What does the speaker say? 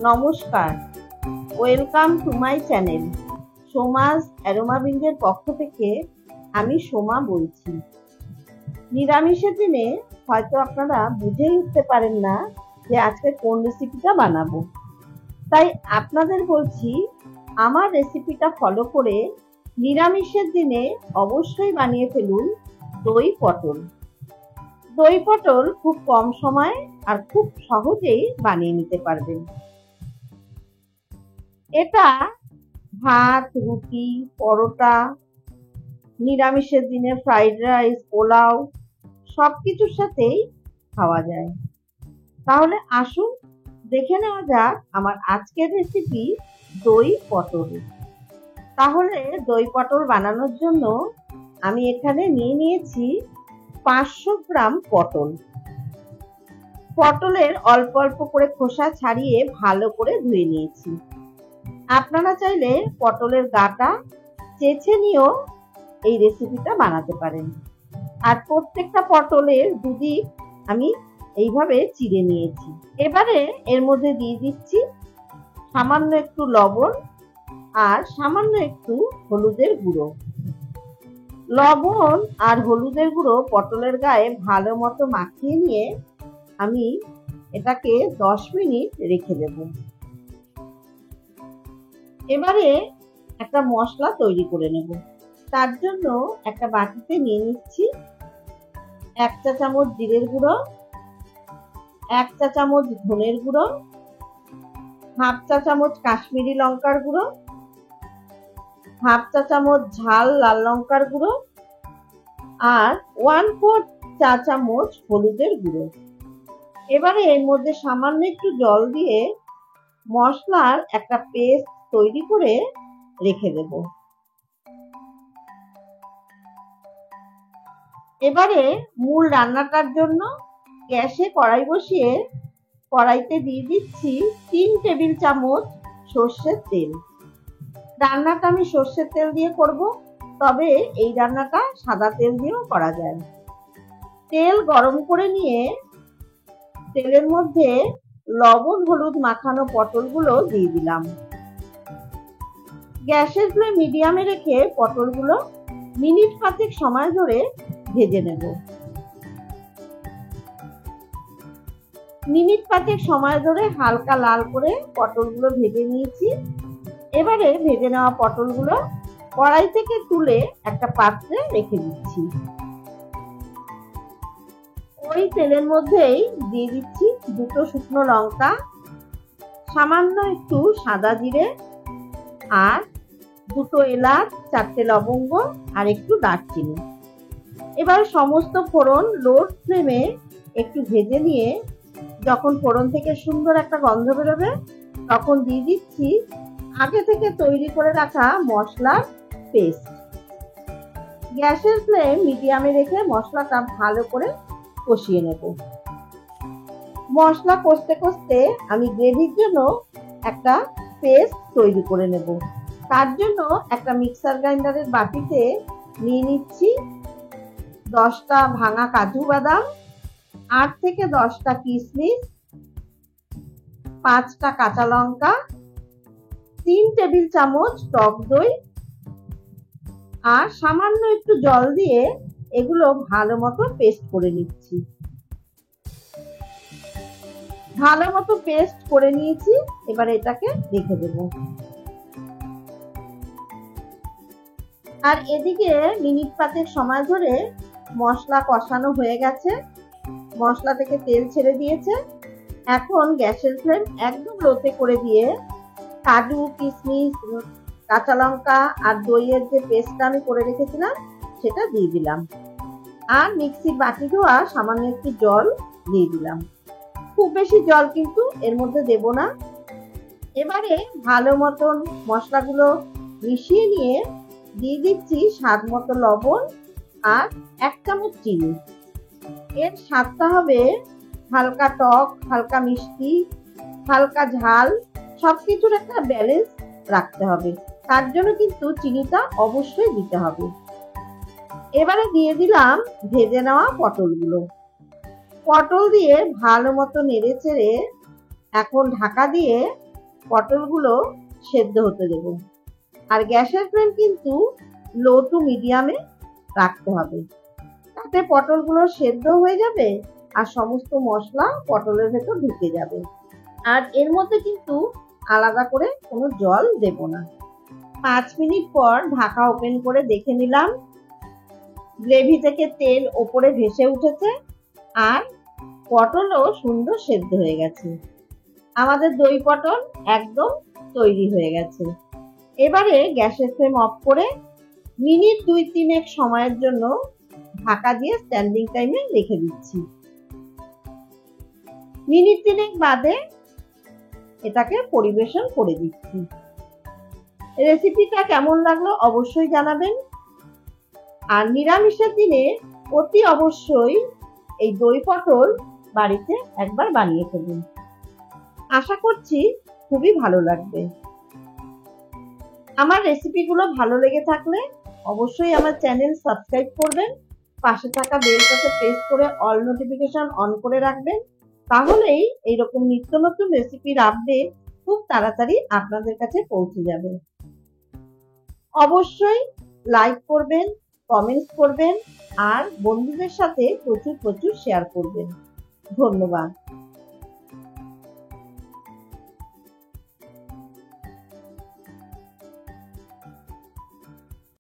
নমস্কার, welcome to my channel. সোমাস অ্যারোমাবিন্দের পক্ষ থেকে আমি সোমা বলছি। নিরামিষের দিনে হয়তো আপনারা বুঝেই উঠতে পারেন না যে আজকে কোন রেসিপিটা বানাবো, তাই আপনাদের বলছি আমার রেসিপিটা ফলো করে নিরামিষের দিনে অবশ্যই বানিয়ে ফেলুন দই পটল। দই পটল খুব কম সময় আর খুব সহজেই বানিয়ে নিতে পারবেন। এটা ভাত, রুটি, পরোটা, নিরামিষের দিনে ফ্রাইড রাইস, পোলাও সবকিছুর সাথেই খাওয়া যায়। তাহলে আসুন দেখে নেওয়া যাক আমার আজকের রেসিপি দই পটল। তাহলে দই পটল বানানোর জন্য আমি এখানে নিয়েছি 500 গ্রাম পটল। পটলের অল্প অল্প করে খোসা ছাড়িয়ে ভালো করে ধুয়ে নিয়েছি। আপনারা চাইলে পটলের গাটা চেঁচে নিয়েও এই রেসিপিটা বানাতে পারেন। আর প্রত্যেকটা পটলের দুদিক আমি এইভাবে চিড়ে নিয়েছি। এবারে এর মধ্যে দিয়ে দিচ্ছি সামান্য একটু লবণ আর সামান্য একটু হলুদের গুঁড়ো। লবণ আর হলুদের গুঁড়ো পটলের গায়ে ভালো মতো মাখিয়ে নিয়ে আমি এটাকে 10 মিনিট রেখে দেব। এবারে একটা মশলা তৈরি করে নেব। তার জন্য একটা বাটিতে নিয়ে নিচ্ছি 1 চা চামচ জিরের গুঁড়ো, 1 চা চামচ ধনের গুঁড়ো, 1/2 চা চামচ কাশ্মীরি লঙ্কার গুঁড়ো, 1/2 চা চামচ ঝাল লাল লঙ্কার গুঁড়ো আর 1/4 চা চামচ হলুদের গুঁড়ো। এবারে এর মধ্যে সামান্য একটু জল দিয়ে মশলার একটা পেস্ট তৈরি করে রেখে দেব। এবারে মূল রান্নাটার জন্য গ্যাসে কড়াই বসিয়ে কড়াইতে দিয়ে দিচ্ছি 3 টেবিল চামচ সর্ষের তেল। রান্নাটা আমি সর্ষের তেল দিয়ে করব, তবে এই রান্নাটা সাদা তেল দিয়েও করা যায়। তেল গরম করে নিয়ে তেলের মধ্যে লবণ হলুদ মাখানো পটলগুলো দিয়ে দিলাম। গ্যাসের ফ্লেম মিডিয়ামে রেখে পটলগুলো মিনিট 5 সময় ধরে ভেজে নেব। মিনিট 5 সময় ধরে হালকা লাল করে পটলগুলো ভেজে নিয়েছি। এবারে ভেজে নেওয়া পটলগুলো কড়াই থেকে তুলে একটা পাত্রে রেখে দিচ্ছি। ওই তেলের মধ্যেই দিয়ে দিচ্ছি 2 শুকনো লঙ্কা, সামান্য একটু সাদা জিরে আর 2 এলাচ, 4টে লবঙ্গ আর একটু দারচিনি। এবার সমস্ত ফোড়ন লো ফ্লেমে একটু ভেজে নিয়ে যখন ফোড়ন থেকে সুন্দর একটা গন্ধ বেরোবে তখন দিয়ে দিচ্ছি আগে থেকে তৈরি করে রাখা মশলার পেস্ট। গ্যাসের ফ্লেম মিডিয়ামে রেখে মশলাটা ভালো করে কষিয়ে নেব। মশলা কষতে কষতে আমি গ্রেভির জন্য একটা পেস্ট তৈরি করে নেব। তার জন্য একটা মিক্সার গ্রাইন্ডারের বাটিতে নিয়ে নিচ্ছি 10টা ভাঙা কাজু বাদাম, 8 থেকে 10টা কিশমিশ, 5টা কাঁচা লঙ্কা, 3 টেবিল চামচ টক দই আর সামান্য একটু জল দিয়ে এগুলো ভালো মতো পেস্ট করে নিচ্ছি। ভালো মতো পেস্ট করে নিয়েছি, এবার এটাকে রেখে দেব। আর এদিকে মিনিট 5 সময় ধরে মশলা কষানো হয়ে গেছে, মশলা থেকে তেল ছেড়ে দিয়েছে। এখন গ্যাসের ফ্লেম একদম লোতে করে দিয়ে কাজু, কিশমিশ, কাঁচা লঙ্কা আর দইয়ের যে পেস্টটা আমি করে রেখেছিলাম সেটা দিয়ে দিলাম আর মিক্সির বাটি ধোয়া সামান্য একটু জল দিয়ে দিলাম। খুব বেশি জল কিন্তু এর মধ্যে দেব না। এবারে ভালো মতন মশলাগুলো মিশিয়ে নিয়ে দিয়ে দিচ্ছি স্বাদ মতো লবণ আর 1 চামচ চিনি। এর স্বাদটা হবে হালকা টক, হালকা মিষ্টি, হালকা ঝাল, সবকিছুর একটা ব্যালেন্স রাখতে হবে। তার জন্য কিন্তু চিনিটা অবশ্যই দিতে হবে। এবারে দিয়ে দিলাম ভেজে নেওয়া পটলগুলো। পটল দিয়ে ভালো মতো নেড়ে চেড়ে এখন ঢাকা দিয়ে পটলগুলো সেদ্ধ হতে দেব। আর গ্যাসের ফ্লেম কিন্তু লো টু মিডিয়ামে রাখতে হবে, তাতে পটলগুলো সেদ্ধ হয়ে যাবে আর সমস্ত মশলা পটলের ভেতর ঢুকে যাবে। আর এর মধ্যে কিন্তু আলাদা করে কোনো জল দেব না। 5 মিনিট পর ঢাকা ওপেন করে দেখে নিলাম, গ্রেভি থেকে তেল ওপরে ভেসে উঠেছে আর পটলও সুন্দর সেদ্ধ হয়ে গেছে। আমাদের দই পটল একদম তৈরি হয়ে গেছে। এবারে গ্যাসের ফ্লেম অফ করে মিনিট 2-3 সময়ের জন্য ঢাকা দিয়ে স্ট্যান্ডিং টাইমে রেখে দিচ্ছি। মিনিট 3 বাদে এটাকে পরিবেশন করে দিচ্ছি। রেসিপিটা কেমন লাগলো অবশ্যই জানাবেন। আর নিরামিষের দিনে অতি অবশ্যই এই দই পটল বাড়িতে একবার বানিয়ে ফেলুন। আশা করছি খুবই ভালো লাগবে। আমার রেসিপিগুলো ভালো লেগে থাকলে অবশ্যই আমার চ্যানেল সাবস্ক্রাইব করবেন, পাশে থাকা বেলটাকে প্রেস করে অল নোটিফিকেশন অন করে রাখবেন। তাহলেই এইরকম নিত্য নতুন রেসিপির আপডেট খুব তাড়াতাড়ি আপনাদের কাছে পৌঁছে যাবে। অবশ্যই লাইক করবেন, কমেন্টস করবেন আর বন্ধুদের সাথে প্রচুর শেয়ার করবেন। ধন্যবাদ।